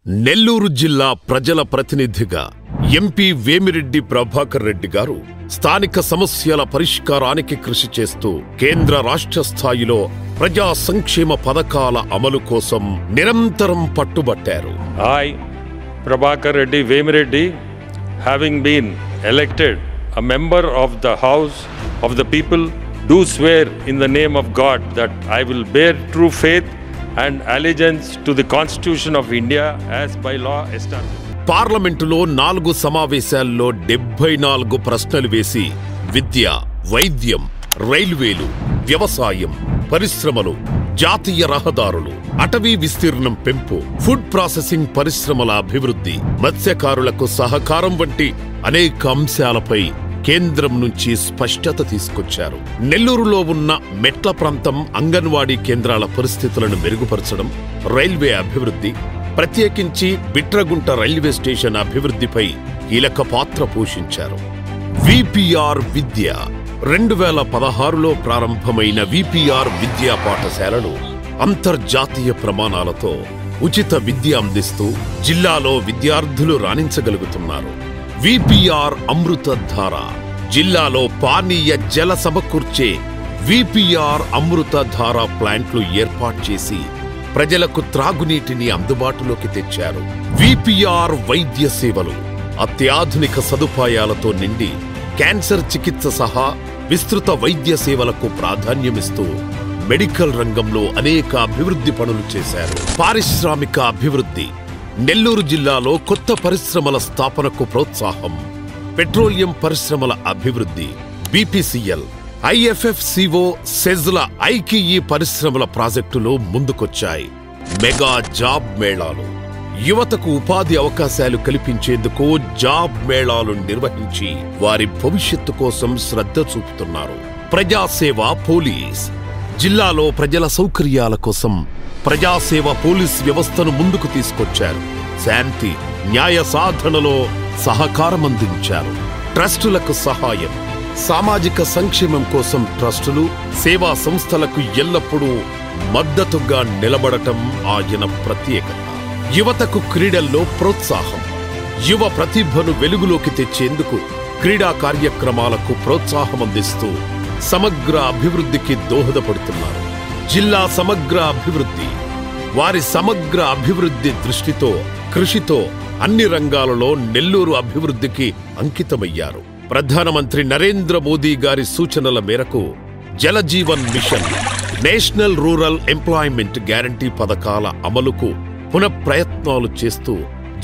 నెల్లూరు జిల్లా ప్రజల ప్రతినిధిగా ఎంపీ వేమిరెడ్డి ప్రభాకర్ రెడ్డి గారు స్థానిక సమస్యల పరిష్కారానికి కృషి చేస్తూ కేంద్ర రాష్ట్ర స్థాయిలో ప్రజా సంక్షేమ పథకాల అమలు కోసం నిరంతరం పట్టుబట్టారు. I, Prabhakar Reddy Vemireddy, having been elected a member of the House of the People, do swear in the name of God that I will bear true faith and allegiance to the Constitution of India as by law established. పార్లమెంటులో 4 సమావేశాల్లో 74 ప్రశ్నలు వేసి విద్య, వైద్యం, రైల్వేలు, వ్యవసాయం, పరిశ్రమలు, జాతీయ రహదారులు, అటవీ విస్తీర్ణం పెంపు, ఫుడ్ ప్రాసెసింగ్ పరిశ్రమల అభివృద్ధి, మత్స్యకారులకు సహకారం వంటి అనేక అంశాలపై కేంద్రం నుంచి స్పష్టత తీసుకొచ్చారు. నెల్లూరులో ఉన్న మెట్ల ప్రాంతం అంగన్వాడీ కేంద్రాల పరిస్థితులను మెరుగుపరచడం, రైల్వే అభివృద్ధి, ప్రత్యేకించి బిట్రగుంట రైల్వే స్టేషన్ అభివృద్ధిపై కీలక పాత్ర పోషించారు. విపిఆర్ విద్య 2016లో ప్రారంభమైన విపిఆర్ విద్యా పాఠశాలలు అంతర్జాతీయ ప్రమాణాలతో ఉచిత విద్య అందిస్తూ జిల్లాలో విద్యార్థులు రాణించగలుగుతున్నారు. విపిఆర్ అమృతధార జిల్లాలో పానీయ జల సమకూర్చే విపిఆర్ అమృతధార ప్లాంట్లు ఏర్పాటు చేసి ప్రజలకు త్రాగునీటిని అందుబాటులోకి తెచ్చారు. విపిఆర్ వైద్య సేవలు అత్యాధునిక సదుపాయాలతో నిండి క్యాన్సర్ చికిత్స సహా విస్తృత వైద్య సేవలకు ప్రాధాన్యమిస్తూ మెడికల్ రంగంలో అనేక అభివృద్ధి పనులు చేశారు. పారిశ్రామిక అభివృద్ధి నెల్లూరు జిల్లాలో కొత్త పరిశ్రమల స్థాపనకు ప్రోత్సాహం, పెట్రోలియం పరిశ్రమల అభివృద్ధి, బీపీసీఎల్, ఐఎఫ్ఎఫ్సిఓ, సెజ్ల, ఐకిఈ పరిశ్రమల ప్రాజెక్టులు ముందుకొచ్చాయి. మెగా జాబ్ మేళాలు యువతకు ఉపాధి అవకాశాలు కల్పించేందుకు జాబ్ మేళాలు నిర్వహించి వారి భవిష్యత్తు కోసం శ్రద్ధ చూపుతున్నారు. ప్రజాసేవ పోలీస్ జిల్లాలో ప్రజల సౌకర్యాల కోసం ప్రజాసేవ పోలీస్ వ్యవస్థను ముందుకు తీసుకొచ్చారు. శాంతి, న్యాయ సాధనలో సహకారం అందించారు. ట్రస్టులకు సహాయం, సామాజిక సంక్షేమం కోసం ట్రస్టులు, సేవా సంస్థలకు ఎల్లప్పుడూ మద్దతుగా నిలబడటం ఆయన ప్రత్యేకత. యువతకు క్రీడల్లో ప్రోత్సాహం, యువ ప్రతిభను వెలుగులోకి తెచ్చేందుకు క్రీడా కార్యక్రమాలకు ప్రోత్సాహం అందిస్తూ సమగ్ర అభివృద్ధికి దోహదపడుతున్నారు. జిల్లా సమగ్ర అభివృద్ధి వారి సమగ్ర అభివృద్ధి దృష్టితో, కృషితో అన్ని రంగాలలో నెల్లూరు అభివృద్ధికి అంకితమయ్యారు. ప్రధానమంత్రి నరేంద్ర మోదీ గారి సూచనల మేరకు Jal Jeevan mission, national rural employment guarantee పథకాల అమలుకు పునఃప్రయత్నాలు చేస్తూ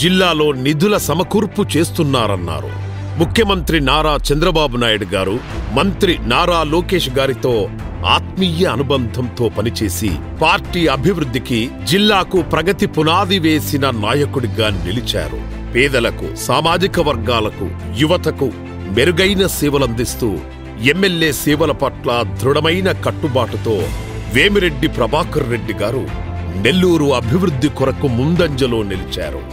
జిల్లాలో నిధుల సమకూర్పు చేస్తున్నారన్నారు. ముఖ్యమంత్రి నారా చంద్రబాబు నాయుడు గారు మంత్రి నారా లోకేష్ గారితో ఆత్మీయ అనుబంధంతో పనిచేసి పార్టీ అభివృద్ధికి, జిల్లాకు ప్రగతి పునాది వేసిన నాయకుడిగా నిలిచారు. పేదలకు, సామాజిక వర్గాలకు, యువతకు మెరుగైన సేవలందిస్తూ ఎమ్మెల్యే సేవల పట్ల దృఢమైన కట్టుబాటుతో వేమిరెడ్డి ప్రభాకర్ రెడ్డి గారు నెల్లూరు అభివృద్ధి కొరకు ముందంజలో నిలిచారు.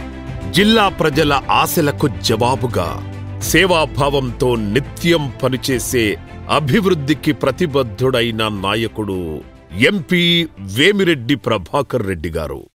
జిల్లా ప్రజల ఆశలకు జవాబుగా సేవాభావంతో నిత్యం పనిచేసే అభివృద్ధికి ప్రతిబద్ధుడైన నాయకుడు ఎంపీ వేమిరెడ్డి ప్రభాకర్ రెడ్డి గారు.